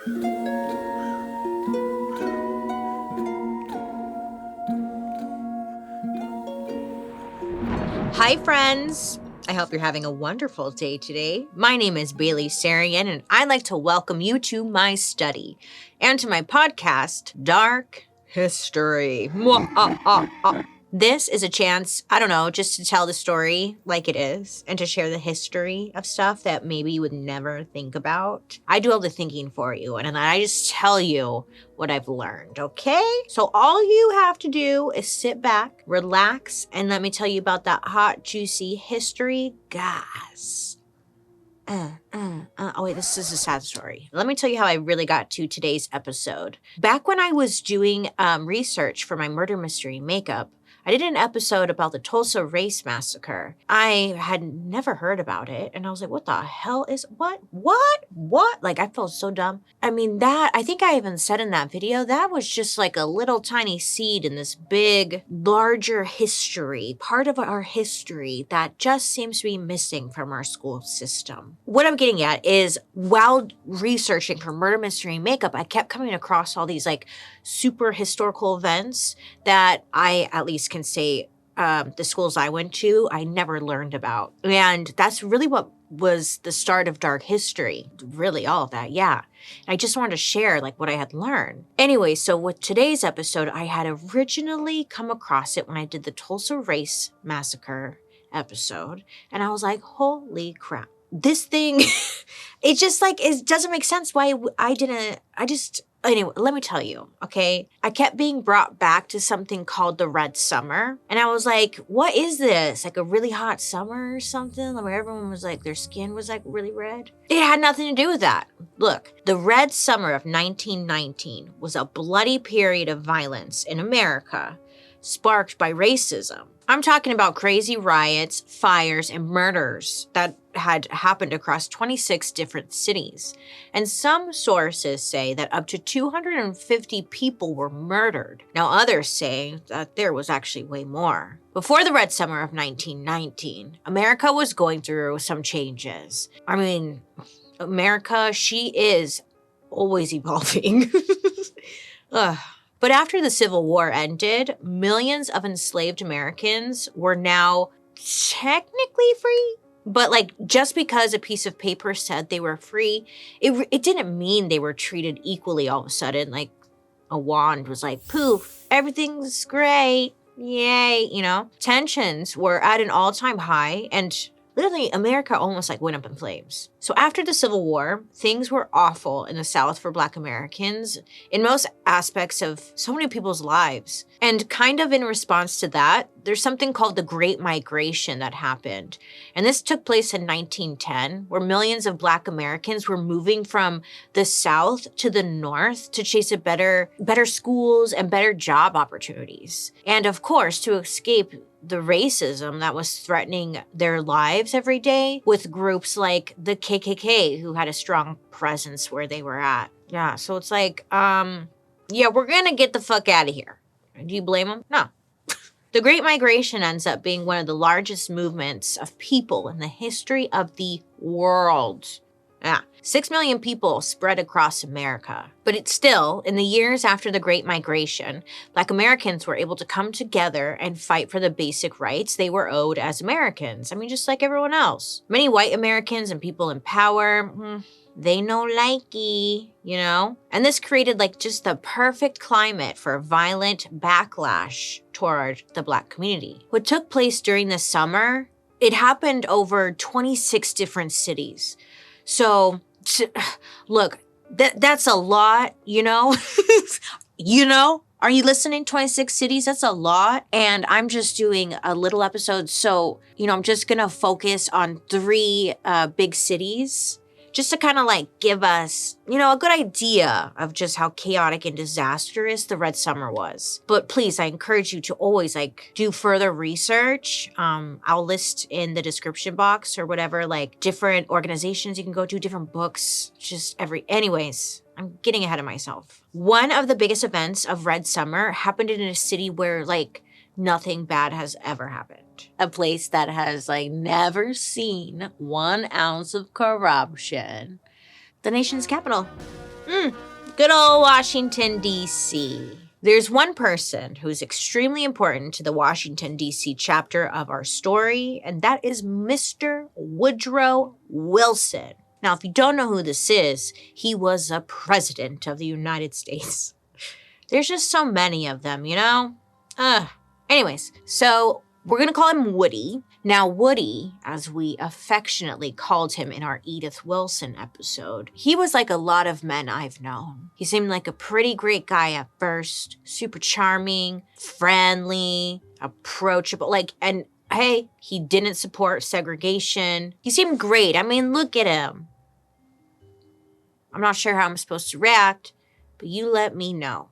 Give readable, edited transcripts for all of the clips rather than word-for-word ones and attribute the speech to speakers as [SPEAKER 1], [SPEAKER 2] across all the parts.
[SPEAKER 1] Hi, friends. I hope you're having a wonderful day today. My name is Bailey Sarian, and I'd like to welcome you to my study and to my podcast, Dark History. This is a chance, I don't know, just to tell the story like it is and to share the history of stuff that maybe you would never think about. I do all the thinking for you, and then I just tell you what I've learned, okay? So all you have to do is sit back, relax, and let me tell you about that hot, juicy history gas. Oh wait, this is a sad story. Let me tell you how I really got to today's episode. Back when I was doing research for my murder mystery makeup, I did an episode about the Tulsa Race Massacre. I had never heard about it, and I was like, what the hell is, what? Like, I felt so dumb. I mean, I think I even said in that video, that was just like a little tiny seed in this big, larger history, part of our history that just seems to be missing from our school system. What I'm getting at is, while researching for murder mystery makeup, I kept coming across all these like super historical events that I at least can say the schools I went to, I never learned about. And that's really what was the start of dark history. Really all of that, yeah. I just wanted to share like what I had learned. Anyway, so with today's episode, I had originally come across it when I did the Tulsa Race Massacre episode. And I was like, holy crap. This thing, it just like, it doesn't make sense why anyway, let me tell you, okay? I kept being brought back to something called the Red Summer. And I was like, what is this? Like a really hot summer or something? Where everyone was like, their skin was like really red? It had nothing to do with that. Look, the Red Summer of 1919 was a bloody period of violence in America sparked by racism. I'm talking about crazy riots, fires, and murders that had happened across 26 different cities. And some sources say that up to 250 people were murdered. Now others say that there was actually way more. Before the Red Summer of 1919, America was going through some changes. I mean, America, she is always evolving. Ugh. But after the Civil War ended, millions of enslaved Americans were now technically free. But like, just because a piece of paper said they were free, it didn't mean they were treated equally all of a sudden. Like a wand was like, poof, everything's great, yay, you know? Tensions were at an all-time high, and literally, America almost like went up in flames. So after the Civil War, things were awful in the South for Black Americans in most aspects of so many people's lives. And kind of in response to that, there's something called the Great Migration that happened. And this took place in 1910, where millions of Black Americans were moving from the South to the North to chase a better schools and better job opportunities. And of course, to escape the racism that was threatening their lives every day with groups like the KKK, who had a strong presence where they were at. Yeah, so it's like, yeah, we're gonna get the fuck out of here. Do you blame them? No. The Great Migration ends up being one of the largest movements of people in the history of the world. Yeah, 6 million people spread across America. But it's still, in the years after the Great Migration, Black Americans were able to come together and fight for the basic rights they were owed as Americans. I mean, just like everyone else. Many white Americans and people in power, they no likey, you know? And this created like just the perfect climate for violent backlash toward the Black community. What took place during the summer, it happened over 26 different cities. So, look, that's a lot, you know? You know? Are you listening? 26 cities, that's a lot. And I'm just doing a little episode. So, you know, I'm just going to focus on 3 big cities just to kind of like give us, you know, a good idea of just how chaotic and disastrous the Red Summer was. But please, I encourage you to always like do further research. I'll list in the description box or whatever, like different organizations you can go to, different books, anyways. I'm getting ahead of myself. One of the biggest events of Red Summer happened in a city where like nothing bad has ever happened. A place that has like never seen 1 ounce of corruption. The nation's capital. Good old Washington, D.C. There's one person who's extremely important to the Washington, D.C. chapter of our story, and that is Mr. Woodrow Wilson. Now, if you don't know who this is, he was a president of the United States. There's just so many of them, you know? Anyways, so we're going to call him Woody. Now, Woody, as we affectionately called him in our Edith Wilson episode, he was like a lot of men I've known. He seemed like a pretty great guy at first, super charming, friendly, approachable, and hey, he didn't support segregation. He seemed great. I mean, look at him. I'm not sure how I'm supposed to react, but you let me know.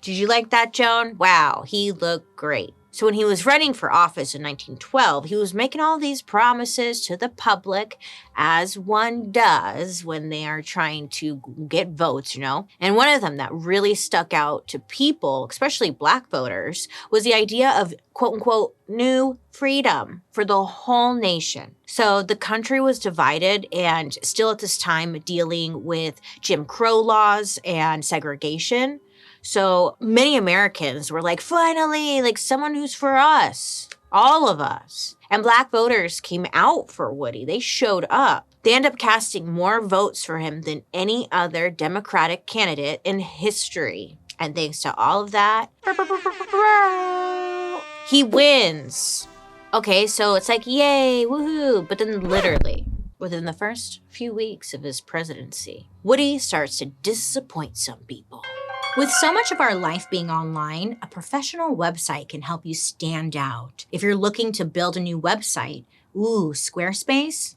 [SPEAKER 1] Did you like that, Joan? Wow, he looked great. So when he was running for office in 1912, he was making all these promises to the public, as one does when they are trying to get votes, you know? And one of them that really stuck out to people, especially Black voters, was the idea of quote-unquote new freedom for the whole nation. So the country was divided and still at this time dealing with Jim Crow laws and segregation. So many Americans were like, finally, like someone who's for us, all of us. And Black voters came out for Woody. They showed up. They ended up casting more votes for him than any other Democratic candidate in history. And thanks to all of that, he wins. Okay, so it's like, yay, woohoo. But then literally, within the first few weeks of his presidency, Woody starts to disappoint some people. With so much of our life being online, a professional website can help you stand out. If you're looking to build a new website, Squarespace,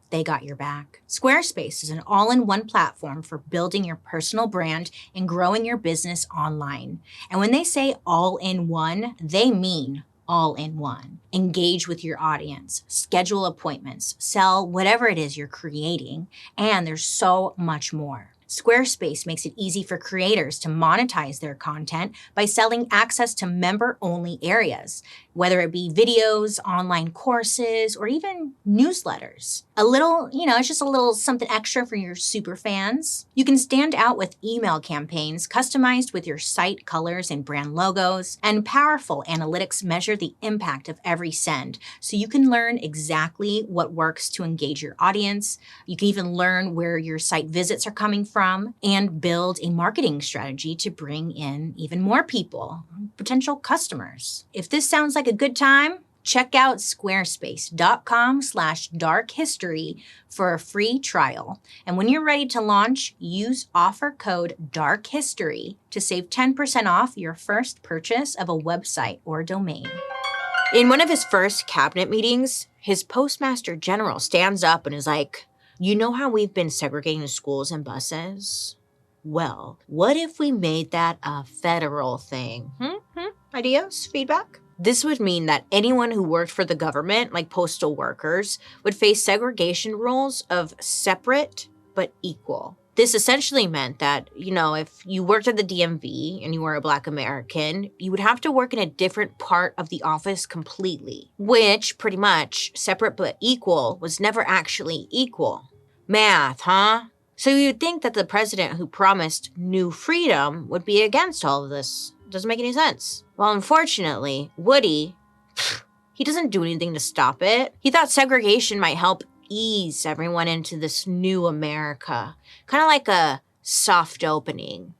[SPEAKER 1] they got your back. Squarespace is an all-in-one platform for building your personal brand and growing your business online. And when they say all-in-one, they mean all in one. Engage with your audience, schedule appointments, sell whatever it is you're creating, and there's so much more. Squarespace makes it easy for creators to monetize their content by selling access to member-only areas, whether it be videos, online courses, or even newsletters. It's just a little something extra for your super fans. You can stand out with email campaigns customized with your site colors and brand logos, and powerful analytics measure the impact of every send, so you can learn exactly what works to engage your audience. You can even learn where your site visits are coming from and build a marketing strategy to bring in even more people, potential customers. If this sounds like a good time, check out squarespace.com/darkhistory for a free trial. And when you're ready to launch, use offer code DARKHISTORY to save 10% off your first purchase of a website or domain. In one of his first cabinet meetings, his postmaster general stands up and is like, you know how we've been segregating schools and buses? Well, what if we made that a federal thing? Ideas? Feedback? This would mean that anyone who worked for the government, like postal workers, would face segregation rules of separate but equal. This essentially meant that, if you worked at the DMV and you were a Black American, you would have to work in a different part of the office completely, which pretty much separate but equal was never actually equal. Math, huh? So you'd think that the president who promised new freedom would be against all of this. Doesn't make any sense. Well, unfortunately, Woody, he doesn't do anything to stop it. He thought segregation might help ease everyone into this new America. Kind of like a soft opening,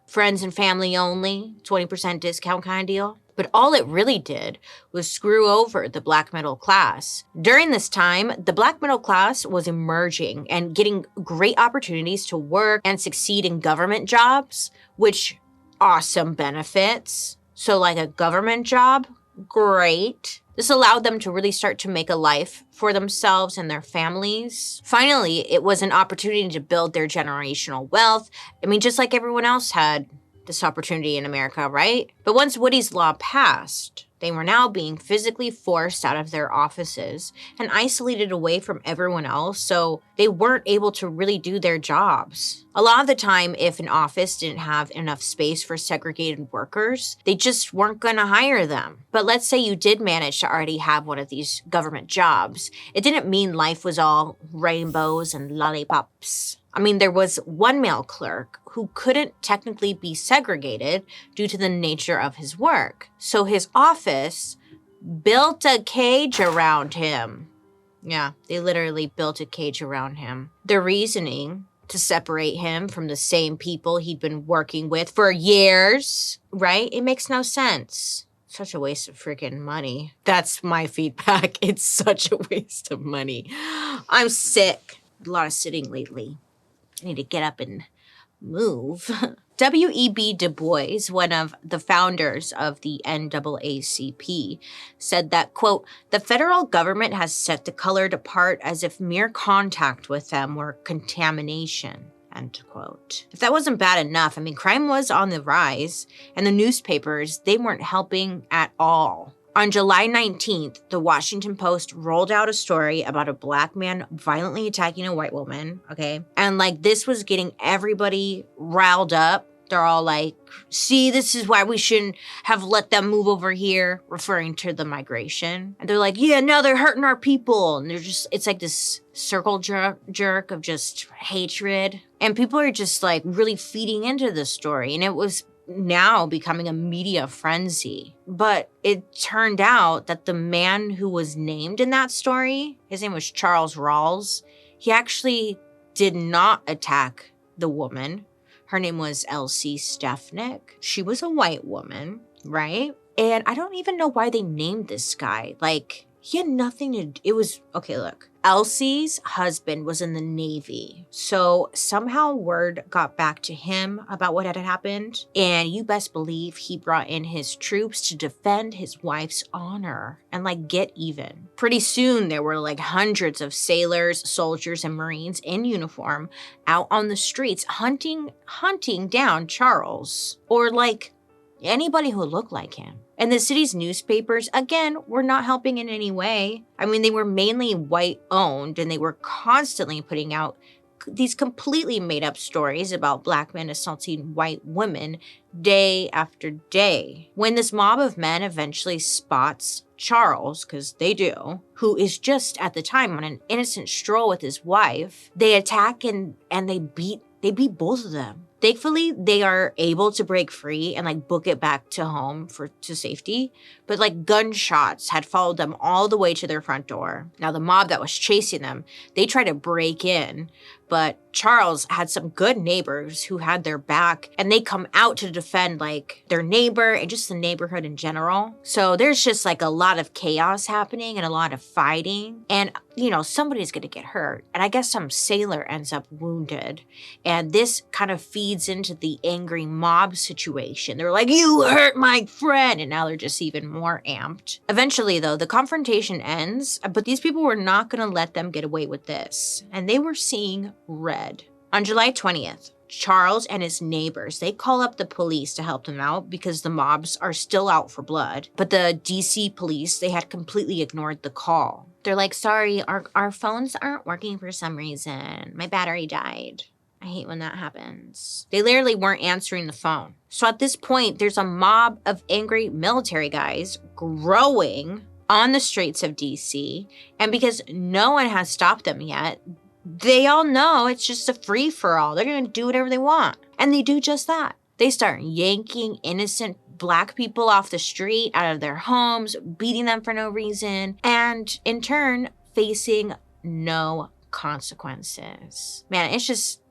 [SPEAKER 1] Friends and family only, 20% discount kind of deal. But all it really did was screw over the Black middle class. During this time, the Black middle class was emerging and getting great opportunities to work and succeed in government jobs, which awesome benefits. So like a government job, great. This allowed them to really start to make a life for themselves and their families. Finally, it was an opportunity to build their generational wealth. Just like everyone else had this opportunity in America, right? But once Woody's law passed, they were now being physically forced out of their offices and isolated away from everyone else, so they weren't able to really do their jobs. A lot of the time, if an office didn't have enough space for segregated workers, they just weren't going to hire them. But let's say you did manage to already have one of these government jobs. It didn't mean life was all rainbows and lollipops. I mean, there was one male clerk who couldn't technically be segregated due to the nature of his work. So his office built a cage around him. Yeah, they literally built a cage around him. The reasoning to separate him from the same people he'd been working with for years, right? It makes no sense. Such a waste of freaking money. That's my feedback. It's such a waste of money. I'm sick. A lot of sitting lately. I need to get up and move. W.E.B. Du Bois, one of the founders of the NAACP, said that, quote, the federal government has set the colored apart as if mere contact with them were contamination, end quote. If that wasn't bad enough, I mean, crime was on the rise, and the newspapers, they weren't helping at all. On July 19th, the Washington Post rolled out a story about a black man violently attacking a white woman, okay? And like this was getting everybody riled up. They're all like, see, this is why we shouldn't have let them move over here, referring to the migration. And they're like, yeah, no, they're hurting our people. And they're just, it's like this circle jerk of just hatred. And people are just like really feeding into the story. And it was now becoming a media frenzy. But it turned out that the man who was named in that story, his name was Charles Rawls, he actually did not attack the woman. Her name was Elsie Stefanik. She was a white woman, right? And I don't even know why they named this guy. Like, he had nothing to, it was, okay, look. Elsie's husband was in the Navy. So somehow word got back to him about what had happened. And you best believe he brought in his troops to defend his wife's honor and like get even. Pretty soon there were like hundreds of sailors, soldiers, and Marines in uniform out on the streets hunting down Charles or like anybody who looked like him. And the city's newspapers, again, were not helping in any way. I mean, they were mainly white-owned, and they were constantly putting out these completely made-up stories about black men assaulting white women day after day. When this mob of men eventually spots Charles, because they do, who is just at the time on an innocent stroll with his wife, they attack and they beat both of them. Thankfully, they are able to break free and like book it back to home to safety. But like gunshots had followed them all the way to their front door. Now the mob that was chasing them, they tried to break in, but Charles had some good neighbors who had their back and they come out to defend like their neighbor and just the neighborhood in general. So there's just like a lot of chaos happening and a lot of fighting. And, you know, somebody's going to get hurt. And I guess some sailor ends up wounded. And this kind of feeds into the angry mob situation. They're like, you hurt my friend. And now they're just even more amped. Eventually, though, the confrontation ends, but these people were not going to let them get away with this. And they were seeing red. On July 20th, Charles and his neighbors, they call up the police to help them out because the mobs are still out for blood. But the DC police, they had completely ignored the call. They're like, sorry, our phones aren't working for some reason. My battery died. I hate when that happens. They literally weren't answering the phone. So at this point, there's a mob of angry military guys growing on the streets of DC. And because no one has stopped them yet, they all know it's just a free-for-all. They're going to do whatever they want. And they do just that. They start yanking innocent black people off the street, out of their homes, beating them for no reason, and in turn, facing no consequences. Man, it's just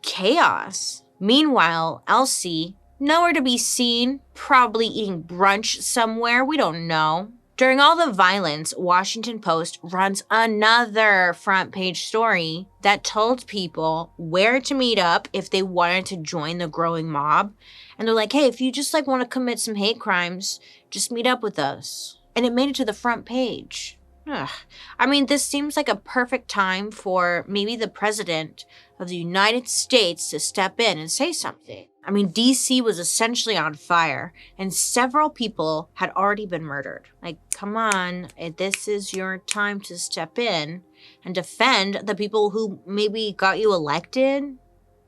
[SPEAKER 1] chaos. Meanwhile, Elsie, nowhere to be seen, probably eating brunch somewhere, we don't know. During all the violence, Washington Post runs another front page story that told people where to meet up if they wanted to join the growing mob. And they're like, hey, if you just like want to commit some hate crimes, just meet up with us. And it made it to the front page. Ugh. I mean, this seems like a perfect time for maybe the president of the United States to step in and say something. I mean, DC was essentially on fire, and several people had already been murdered. Like, come on, this is your time to step in and defend the people who maybe got you elected.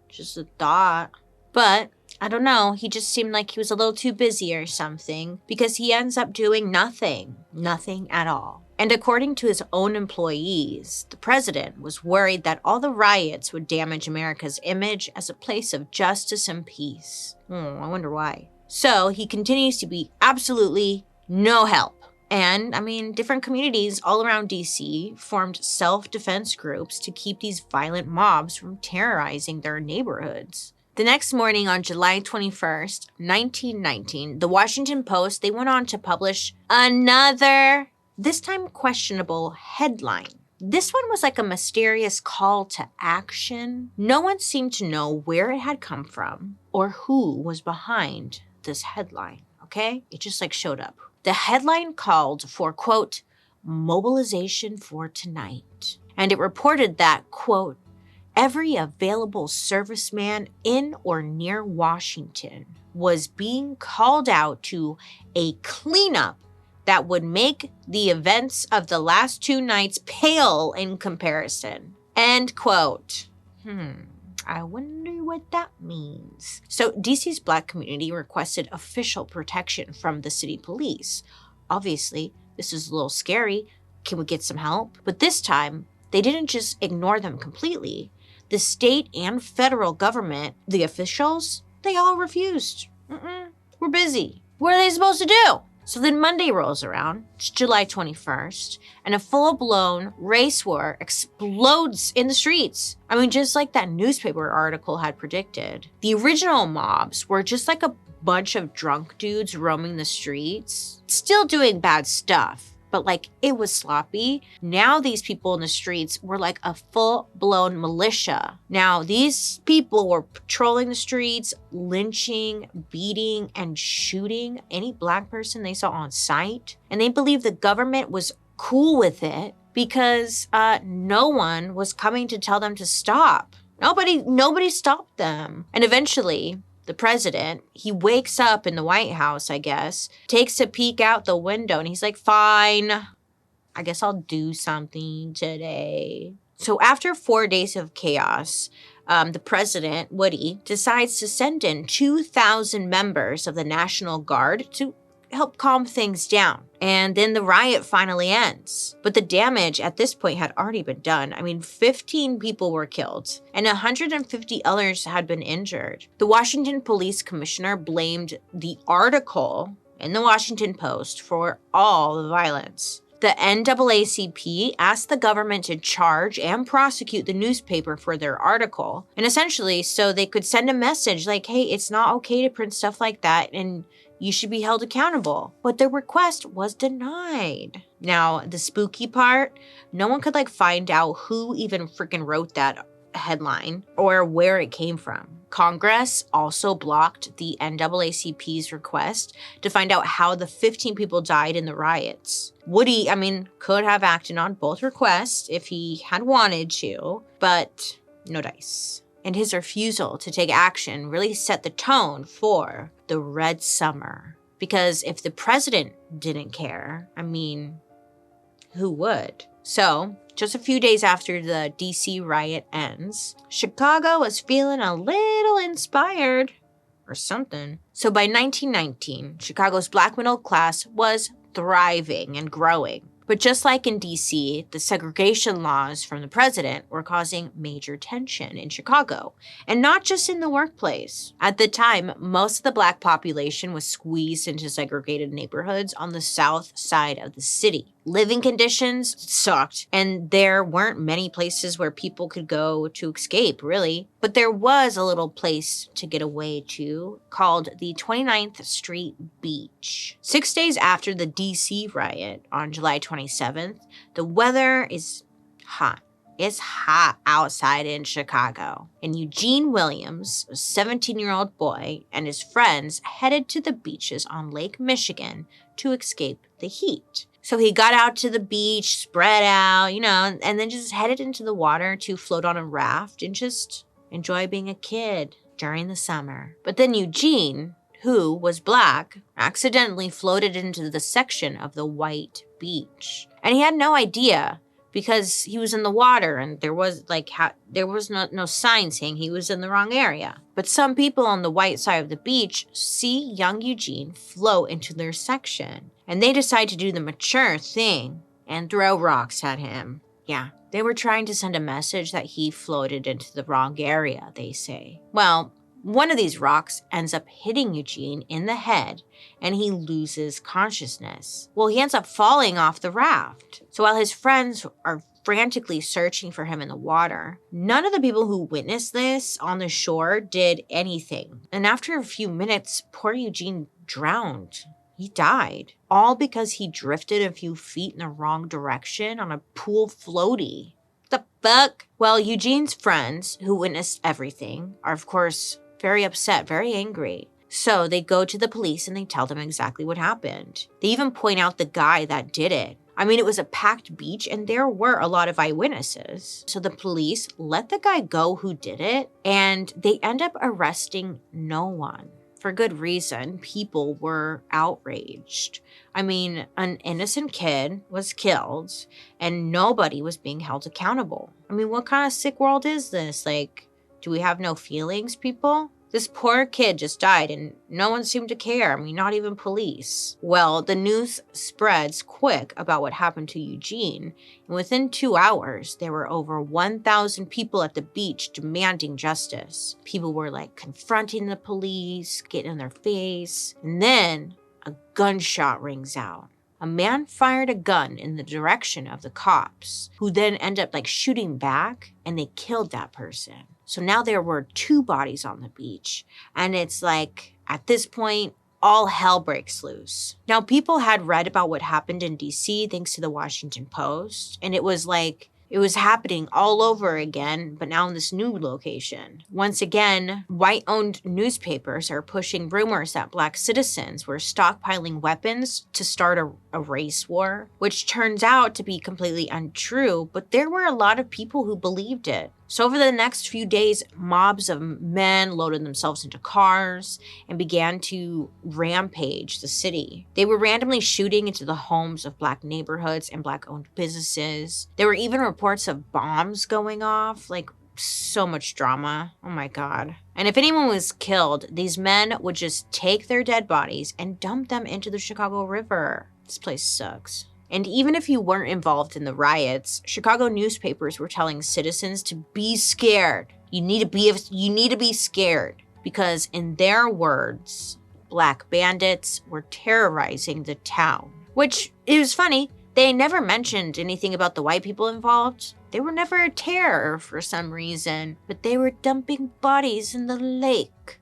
[SPEAKER 1] Just a thought. But I don't know, he just seemed like he was a little too busy or something because he ends up doing nothing at all. And according to his own employees, the president was worried that all the riots would damage America's image as a place of justice and peace. I wonder why. So he continues to be absolutely no help. And, different communities all around DC formed self-defense groups to keep these violent mobs from terrorizing their neighborhoods. The next morning on July 21st, 1919, the Washington Post, they went on to publish another, this time questionable, headline. This one was like a mysterious call to action. No one seemed to know where it had come from or who was behind this headline, okay? It just showed up. The headline called for, quote, mobilization for tonight. And it reported that, quote, every available serviceman in or near Washington was being called out to a cleanup that would make the events of the last 2 nights pale in comparison. End quote. I wonder what that means. So DC's Black community requested official protection from the city police. Obviously, this is a little scary. Can we get some help? But this time, they didn't just ignore them completely. The state and federal government, the officials, they all refused. We're busy. What are they supposed to do? So then Monday rolls around, it's July 21st, and a full-blown race war explodes in the streets. Just like that newspaper article had predicted. The original mobs were just like a bunch of drunk dudes roaming the streets, still doing bad stuff, but it was sloppy. Now these people in the streets were like a full-blown militia. Now these people were patrolling the streets, lynching, beating, and shooting any Black person they saw on sight. And they believed the government was cool with it because no one was coming to tell them to stop. Nobody stopped them. And eventually, the president, he wakes up in the White House, I guess, takes a peek out the window, and he's like, fine, I guess I'll do something today. So after 4 days of chaos, the president, Woody, decides to send in 2,000 members of the National Guard to help calm things down. And then the riot finally ends. But the damage at this point had already been done. 15 people were killed and 150 others had been injured. The Washington Police Commissioner blamed the article in the Washington Post for all the violence. The NAACP asked the government to charge and prosecute the newspaper for their article. And essentially, so they could send a message like, hey, it's not okay to print stuff like that, and you should be held accountable. But their request was denied. Now, the spooky part, no one could find out who even freaking wrote that headline or where it came from. Congress also blocked the NAACP's request to find out how the 15 people died in the riots. Woody, could have acted on both requests if he had wanted to, but no dice. And his refusal to take action really set the tone for the Red Summer. Because if the president didn't care, who would? So, just a few days after the DC riot ends, Chicago was feeling a little inspired or something. So by 1919, Chicago's Black middle class was thriving and growing. But just like in DC, the segregation laws from the president were causing major tension in Chicago, and not just in the workplace. At the time, most of the Black population was squeezed into segregated neighborhoods on the south side of the city. Living conditions sucked, and there weren't many places where people could go to escape, really. But there was a little place to get away to called the 29th Street Beach. 6 days after the DC riot on July 27th, the weather is hot. It's hot outside in Chicago. And Eugene Williams, a 17-year-old boy, and his friends headed to the beaches on Lake Michigan to escape the heat. So he got out to the beach, spread out, and then just headed into the water to float on a raft and just enjoy being a kid during the summer. But then Eugene, who was Black, accidentally floated into the section of the white beach. And he had no idea because he was in the water and there was no sign saying he was in the wrong area. But some people on the white side of the beach see young Eugene float into their section. And they decide to do the mature thing and throw rocks at him. Yeah, they were trying to send a message that he floated into the wrong area, they say. Well, one of these rocks ends up hitting Eugene in the head, and he loses consciousness. Well, he ends up falling off the raft. So while his friends are frantically searching for him in the water, none of the people who witnessed this on the shore did anything. And after a few minutes, poor Eugene drowned. He died, all because he drifted a few feet in the wrong direction on a pool floaty. The fuck? Well, Eugene's friends, who witnessed everything, are of course very upset, very angry. So they go to the police and they tell them exactly what happened. They even point out the guy that did it. I mean, it was a packed beach and there were a lot of eyewitnesses. So the police let the guy go who did it, and they end up arresting no one. For good reason. People were outraged. I mean, an innocent kid was killed and nobody was being held accountable. I mean, what kind of sick world is this? Like, do we have no feelings, people? This poor kid just died and no one seemed to care. I mean, not even police. Well, the news spreads quick about what happened to Eugene, and within 2 hours, there were over 1,000 people at the beach demanding justice. People were like confronting the police, getting in their face, and then a gunshot rings out. A man fired a gun in the direction of the cops, who then end up like shooting back, and they killed that person. So now there were 2 bodies on the beach, and it's like, at this point, all hell breaks loose. Now, people had read about what happened in DC thanks to the Washington Post, and it was like, it was happening all over again, but now in this new location. Once again, white-owned newspapers are pushing rumors that Black citizens were stockpiling weapons to start a race war, which turns out to be completely untrue, but there were a lot of people who believed it. So over the next few days, mobs of men loaded themselves into cars and began to rampage the city. They were randomly shooting into the homes of Black neighborhoods and Black-owned businesses. There were even reports of bombs going off, like so much drama. Oh my God. And if anyone was killed, these men would just take their dead bodies and dump them into the Chicago River. This place sucks. And even if you weren't involved in the riots, Chicago newspapers were telling citizens to be scared. You need to be scared, because in their words, Black bandits were terrorizing the town. Which, it was funny, they never mentioned anything about the white people involved. They were never a terror for some reason, but they were dumping bodies in the lake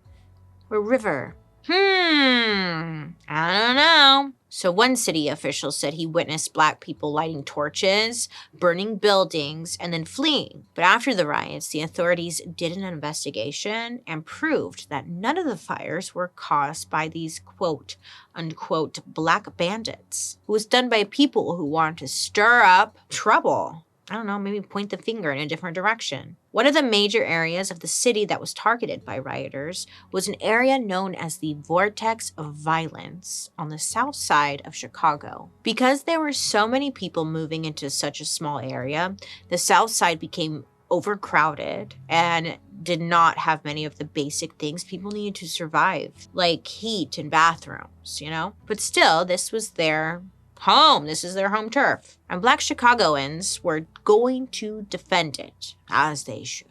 [SPEAKER 1] or river. I don't know. So one city official said he witnessed Black people lighting torches, burning buildings, and then fleeing. But after the riots, the authorities did an investigation and proved that none of the fires were caused by these quote, unquote, Black bandits. It was done by people who wanted to stir up trouble. I don't know, maybe point the finger in a different direction. One of the major areas of the city that was targeted by rioters was an area known as the Vortex of Violence on the south side of Chicago. Because there were so many people moving into such a small area, the south side became overcrowded and did not have many of the basic things people needed to survive, like heat and bathrooms, you know? But still, this was their home. This is their home turf. And Black Chicagoans were going to defend it, as they should.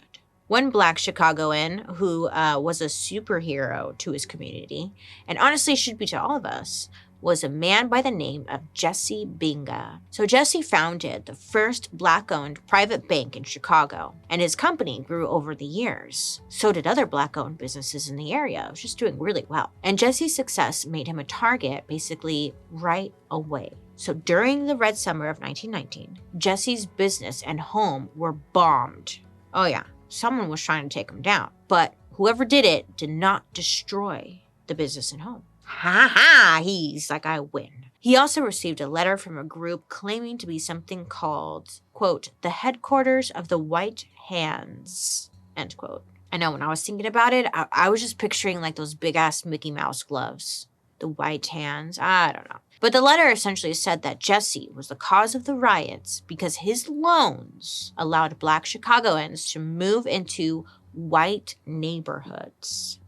[SPEAKER 1] One Black Chicagoan who was a superhero to his community, and honestly should be to all of us, was a man by the name of Jesse Binga. So Jesse founded the first Black-owned private bank in Chicago, and his company grew over the years. So did other Black-owned businesses in the area. It was just doing really well. And Jesse's success made him a target basically right away. So during the Red Summer of 1919, Jesse's business and home were bombed. Oh yeah, someone was trying to take him down, but whoever did it did not destroy the business and home. Ha ha, he's like, I win. He also received a letter from a group claiming to be something called, quote, the headquarters of the White Hands, end quote. I know when I was thinking about it, I was just picturing like those big ass Mickey Mouse gloves. The White Hands, I don't know. But the letter essentially said that Jesse was the cause of the riots because his loans allowed Black Chicagoans to move into white neighborhoods.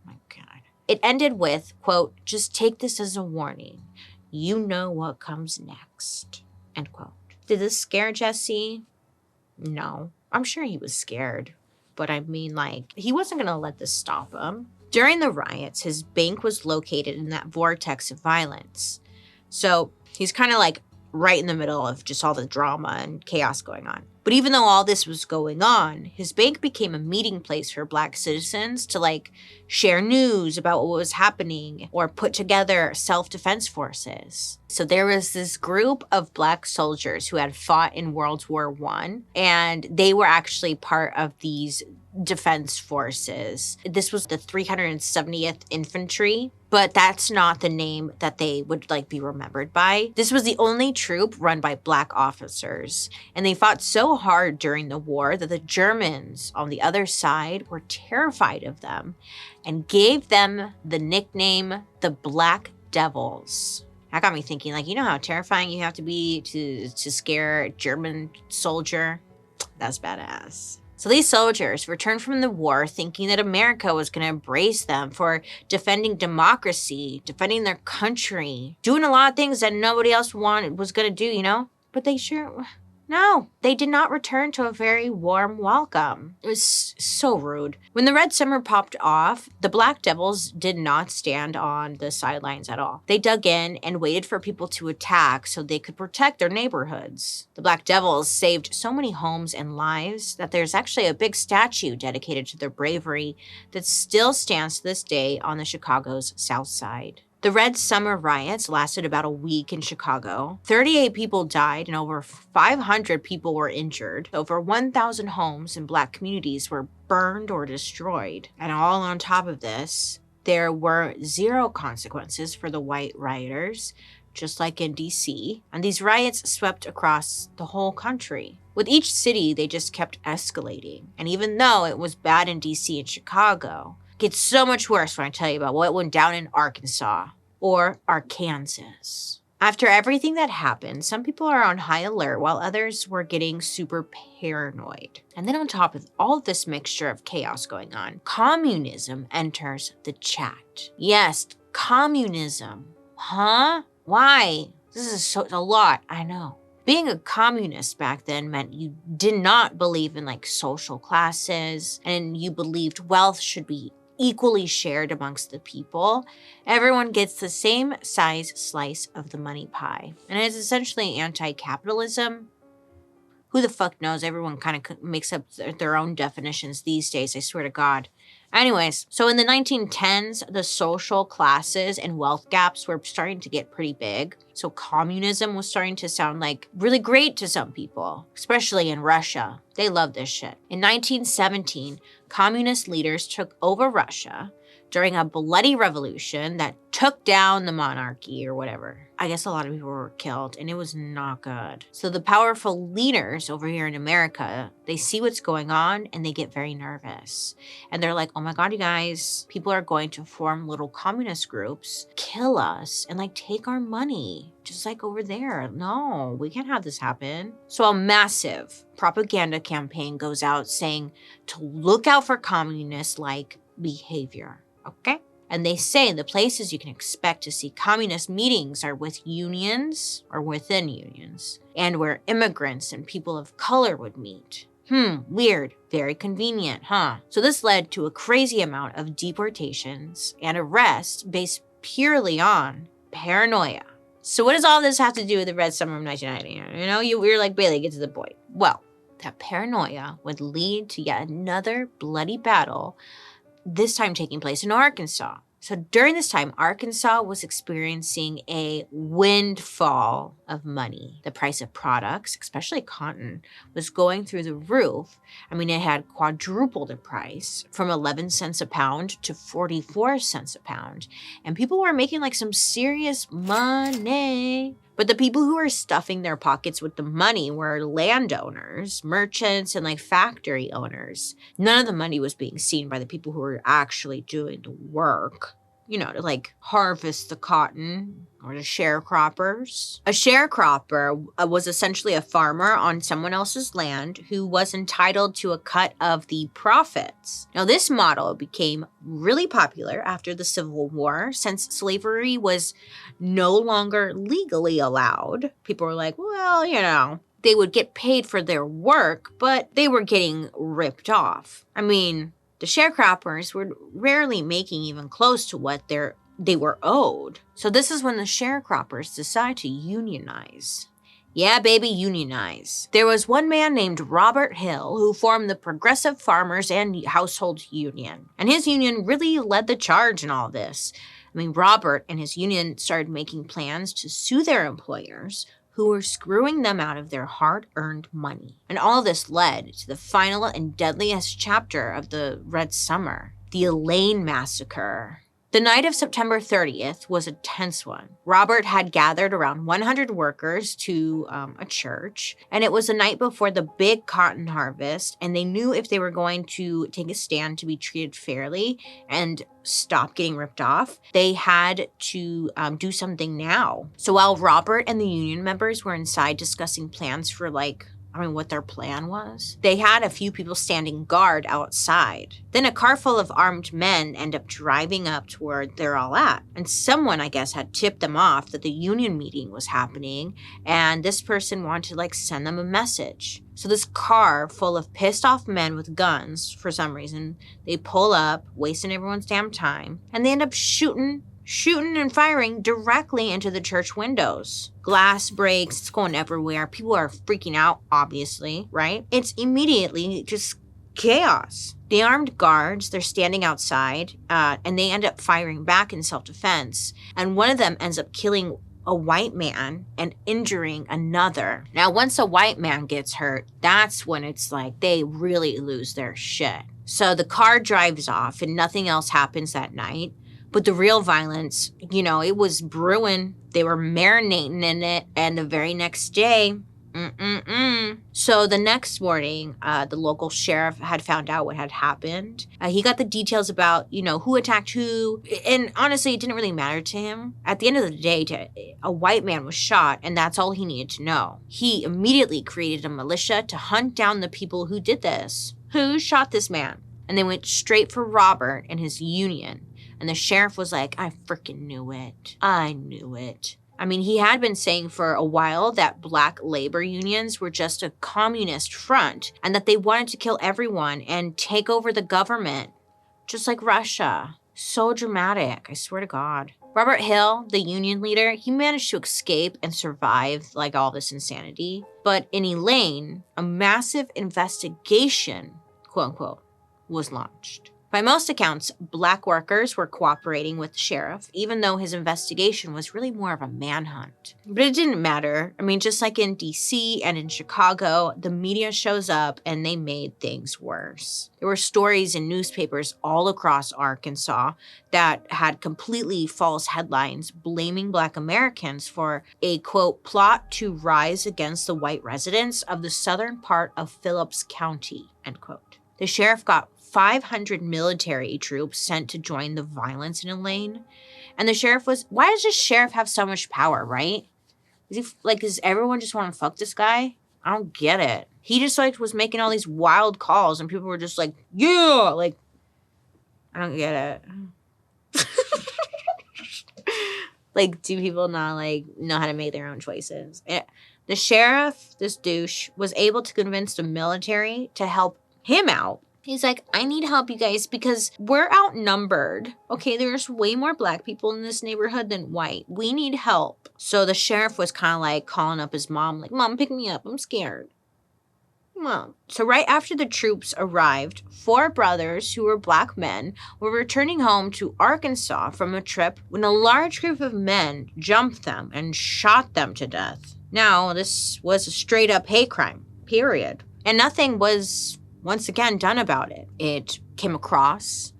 [SPEAKER 1] My God. It ended with, quote, just take this as a warning. You know what comes next. End quote. Did this scare Jesse? No. I'm sure he was scared. But I mean, like, he wasn't going to let this stop him. During the riots, his bank was located in that vortex of violence. So he's kind of like right in the middle of just all the drama and chaos going on. But even though all this was going on, his bank became a meeting place for Black citizens to like share news about what was happening or put together self-defense forces. So there was this group of Black soldiers who had fought in World War I, and they were actually part of these defense forces. This was the 370th Infantry, but that's not the name that they would like be remembered by. This was the only troop run by Black officers, and they fought so hard during the war that the Germans on the other side were terrified of them and gave them the nickname the Black Devils. That got me thinking, like, you know how terrifying you have to be to scare a German soldier? That's badass. So these soldiers returned from the war thinking that America was going to embrace them for defending democracy, defending their country, doing a lot of things that nobody else was going to do, you know? But no, they did not return to a very warm welcome. It was so rude. When the Red Summer popped off, the Black Devils did not stand on the sidelines at all. They dug in and waited for people to attack so they could protect their neighborhoods. The Black Devils saved so many homes and lives that there's actually a big statue dedicated to their bravery that still stands to this day on the Chicago's South Side. The Red Summer riots lasted about a week in Chicago. 38 people died and over 500 people were injured. Over 1,000 homes in Black communities were burned or destroyed. And all on top of this, there were zero consequences for the white rioters, just like in DC. And these riots swept across the whole country. With each city, they just kept escalating. And even though it was bad in DC and Chicago, it gets so much worse when I tell you about what went down in Arkansas or Arkansas. After everything that happened, some people are on high alert while others were getting super paranoid. And then on top of all this mixture of chaos going on, communism enters the chat. Yes, communism. Huh? Why? This is a lot, I know. Being a communist back then meant you did not believe in like social classes and you believed wealth should be equally shared amongst the people. Everyone gets the same size slice of the money pie. And it's essentially anti-capitalism. Who the fuck knows? Everyone kind of makes up their own definitions these days, I swear to God. Anyways, so in the 1910s, the social classes and wealth gaps were starting to get pretty big. So communism was starting to sound like really great to some people, especially in Russia. They love this shit. In 1917, communist leaders took over Russia during a bloody revolution that took down the monarchy or whatever. I guess a lot of people were killed and it was not good. So the powerful leaders over here in America, they see what's going on and they get very nervous. And they're like, oh my God, you guys, people are going to form little communist groups, kill us, and like take our money, just like over there. No, we can't have this happen. So a massive propaganda campaign goes out saying to look out for communist-like behavior. Okay? And they say the places you can expect to see communist meetings are with unions or within unions, and where immigrants and people of color would meet. Weird. Very convenient, huh? So this led to a crazy amount of deportations and arrests based purely on paranoia. So what does all this have to do with the Red Summer of 1990? You know, we were like, Bailey, get to the point. Well, that paranoia would lead to yet another bloody battle, this time taking place in Arkansas. So during this time, Arkansas was experiencing a windfall of money. The price of products, especially cotton, was going through the roof. I mean, it had quadrupled in price from 11 cents a pound to 44 cents a pound. And people were making like some serious money. But the people who were stuffing their pockets with the money were landowners, merchants, and like factory owners. None of the money was being seen by the people who were actually doing the work. to like harvest the cotton, or the sharecroppers. A sharecropper was essentially a farmer on someone else's land who was entitled to a cut of the profits. Now, this model became really popular after the Civil War since slavery was no longer legally allowed. People were like, well, they would get paid for their work, but they were getting ripped off. I mean, the sharecroppers were rarely making even close to what they were owed. So this is when the sharecroppers decide to unionize. Yeah, baby, unionize. There was one man named Robert Hill who formed the Progressive Farmers and Household Union. And his union really led the charge in all this. I mean, Robert and his union started making plans to sue their employers who were screwing them out of their hard-earned money. And all this led to the final and deadliest chapter of the Red Summer, the Elaine Massacre. The night of September 30th was a tense one. Robert had gathered around 100 workers to a church, and it was the night before the big cotton harvest, and they knew if they were going to take a stand to be treated fairly and stop getting ripped off, they had to do something now. So while Robert and the union members were inside discussing plans for what their plan was, they had a few people standing guard outside. Then a car full of armed men end up driving up to where they're all at. And someone, I guess, had tipped them off that the union meeting was happening, and this person wanted to send them a message. So this car full of pissed off men with guns, for some reason, they pull up, wasting everyone's damn time, and they end up shooting and firing directly into the church windows. Glass breaks, it's going everywhere. People are freaking out, obviously, right? It's immediately just chaos. The armed guards, they're standing outside, and they end up firing back in self-defense. And one of them ends up killing a white man and injuring another. Now, once a white man gets hurt, that's when it's like they really lose their shit. So the car drives off and nothing else happens that night. But the real violence, it was brewing. They were marinating in it. And the very next day, So the next morning, the local sheriff had found out what had happened. He got the details about, who attacked who. And honestly, it didn't really matter to him. At the end of the day, a white man was shot, and that's all he needed to know. He immediately created a militia to hunt down the people who did this. Who shot this man? And they went straight for Robert and his union. And the sheriff was like, I freaking knew it. I knew it. I mean, he had been saying for a while that black labor unions were just a communist front and that they wanted to kill everyone and take over the government, just like Russia. So dramatic, I swear to God. Robert Hill, the union leader, he managed to escape and survive all this insanity. But in Elaine, a massive investigation, quote unquote, was launched. By most accounts, black workers were cooperating with the sheriff, even though his investigation was really more of a manhunt. But it didn't matter. I mean, just like in DC and in Chicago, the media shows up and they made things worse. There were stories in newspapers all across Arkansas that had completely false headlines blaming black Americans for a, quote, plot to rise against the white residents of the southern part of Phillips County, end quote. The sheriff got 500 military troops sent to join the violence in Elaine. And the sheriff was, why does the sheriff have so much power, right? Does everyone just want to fuck this guy? I don't get it. He just was making all these wild calls and people were just like, yeah, I don't get it. Do people not know how to make their own choices? The sheriff, this douche, was able to convince the military to help him out. He's like, I need help, you guys, because we're outnumbered. Okay, there's way more black people in this neighborhood than white. We need help. So the sheriff was kind of calling up his mom, Mom, pick me up. I'm scared. Mom. So right after the troops arrived, 4 brothers who were black men were returning home to Arkansas from a trip when a large group of men jumped them and shot them to death. Now, this was a straight up hate crime, period. And nothing was once again done about it. It came across,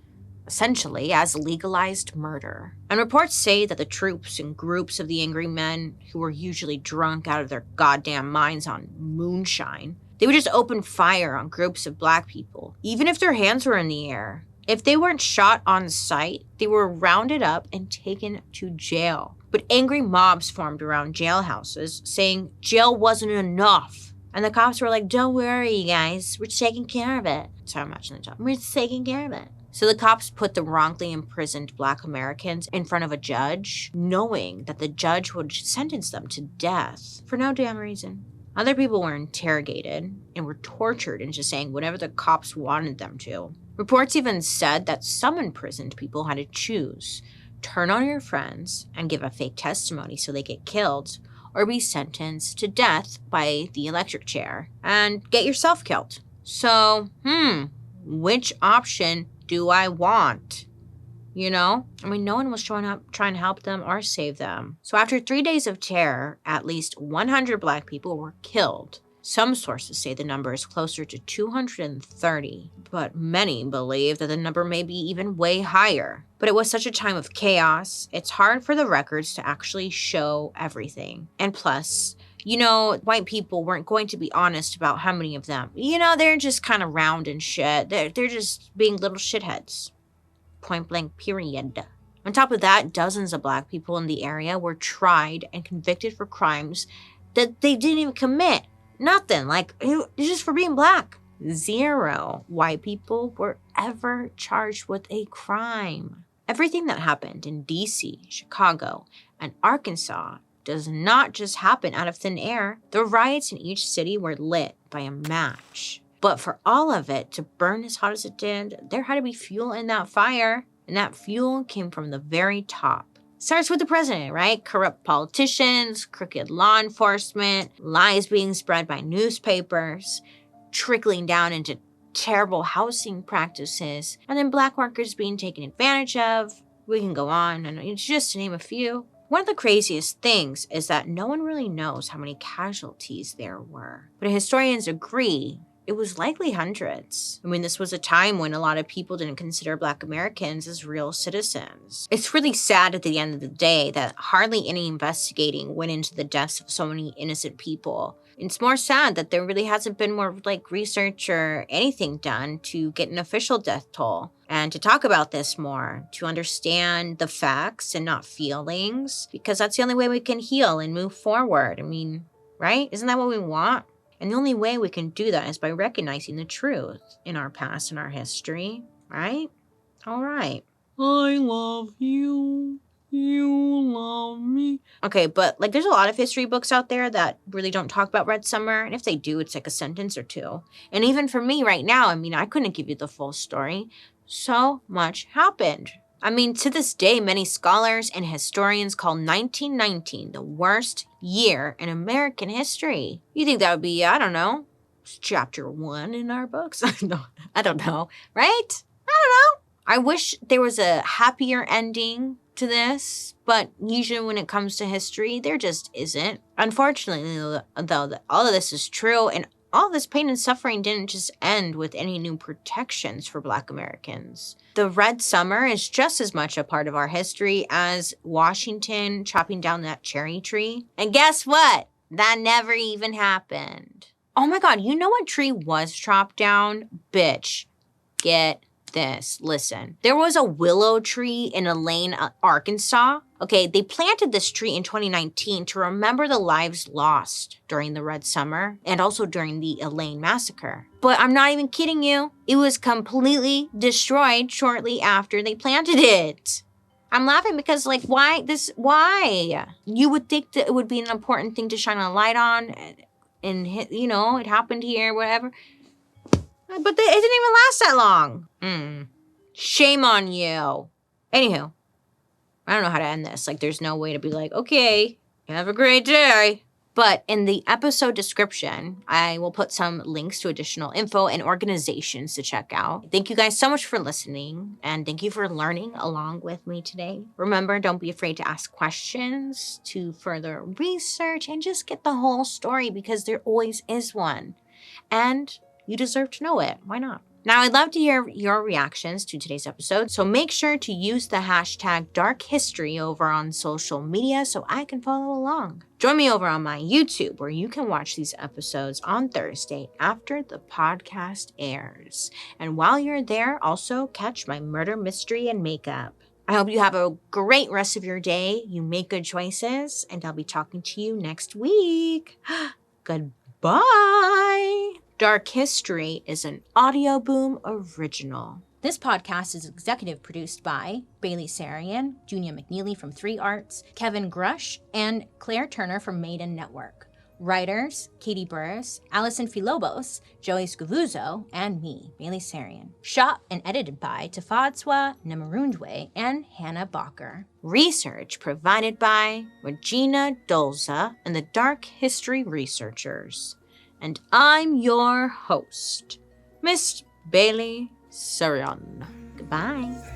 [SPEAKER 1] essentially, as legalized murder. And reports say that the troops and groups of the angry men, who were usually drunk out of their goddamn minds on moonshine, they would just open fire on groups of black people, even if their hands were in the air. If they weren't shot on sight, they were rounded up and taken to jail. But angry mobs formed around jailhouses, saying jail wasn't enough. And the cops were like, don't worry, you guys. We're taking care of it. That's how I'm watching the job. We're taking care of it. So the cops put the wrongly imprisoned Black Americans in front of a judge, knowing that the judge would sentence them to death for no damn reason. Other people were interrogated and were tortured into saying whatever the cops wanted them to. Reports even said that some imprisoned people had to choose: turn on your friends and give a fake testimony so they get killed, or be sentenced to death by the electric chair and get yourself killed. So, which option do I want? You know? I mean, no one was showing up trying to help them or save them. So after 3 days of terror, at least 100 Black people were killed. Some sources say the number is closer to 230, but many believe that the number may be even way higher. But it was such a time of chaos, it's hard for the records to actually show everything. And plus, you know, white people weren't going to be honest about how many of them. You know, they're just kind of round and shit. They're just being little shitheads. Point blank, period. On top of that, dozens of Black people in the area were tried and convicted for crimes that they didn't even commit. Nothing, like, just for being Black. 0 white people were ever charged with a crime. Everything that happened in DC, Chicago, and Arkansas does not just happen out of thin air. The riots in each city were lit by a match. But for all of it to burn as hot as it did, there had to be fuel in that fire. And that fuel came from the very top. Starts with the president, right? Corrupt politicians, crooked law enforcement, lies being spread by newspapers, trickling down into terrible housing practices, and then Black workers being taken advantage of. We can go on, and it's just to name a few. One of the craziest things is that no one really knows how many casualties there were. But historians agree it was likely hundreds. I mean, this was a time when a lot of people didn't consider Black Americans as real citizens. It's really sad at the end of the day that hardly any investigating went into the deaths of so many innocent people. It's more sad that there really hasn't been more research or anything done to get an official death toll and to talk about this more, to understand the facts and not feelings, because that's the only way we can heal and move forward. I mean, right? Isn't that what we want? And the only way we can do that is by recognizing the truth in our past and our history, right? All right. I love you. You love me. Okay, but there's a lot of history books out there that really don't talk about Red Summer. And if they do, it's a sentence or two. And even for me right now, I mean, I couldn't give you the full story. So much happened. I mean, to this day, many scholars and historians call 1919 the worst year in American history. You think that would be, I don't know, chapter 1 in our books? No, I don't know, right? I don't know. I wish there was a happier ending to this, but usually when it comes to history, there just isn't. Unfortunately, though, all of this is true, and all this pain and suffering didn't just end with any new protections for Black Americans. The Red Summer is just as much a part of our history as Washington chopping down that cherry tree. And guess what? That never even happened. Oh my God, you know what tree was chopped down? Bitch, get this. Listen, there was a willow tree in Elaine, Arkansas. Okay, they planted this tree in 2019 to remember the lives lost during the Red Summer and also during the Elaine massacre. But I'm not even kidding you. It was completely destroyed shortly after they planted it. I'm laughing because, why? You would think that it would be an important thing to shine a light on and it happened here, whatever. But it didn't even last that long. Shame on you. Anywho, I don't know how to end this. There's no way to be okay, have a great day. But in the episode description, I will put some links to additional info and organizations to check out. Thank you guys so much for listening, and thank you for learning along with me today. Remember, don't be afraid to ask questions, to further research, and just get the whole story, because there always is one. And you deserve to know it. Why not? Now, I'd love to hear your reactions to today's episode, so make sure to use the hashtag #DarkHistory over on social media so I can follow along. Join me over on my YouTube, where you can watch these episodes on Thursday after the podcast airs. And while you're there, also catch my murder mystery and makeup. I hope you have a great rest of your day. You make good choices, and I'll be talking to you next week. Goodbye. Dark History is an Audio Boom original. This podcast is executive produced by Bailey Sarian, Junia McNeely from 3 Arts, Kevin Grush, and Claire Turner from Maiden Network. Writers, Katie Burris, Allison Filobos, Joey Scavuzzo, and me, Bailey Sarian. Shot and edited by Tafadzwa Namarundwe and Hannah Bacher. Research provided by Regina Dolza and the Dark History Researchers. And I'm your host, Miss Bailey Sarian. Goodbye.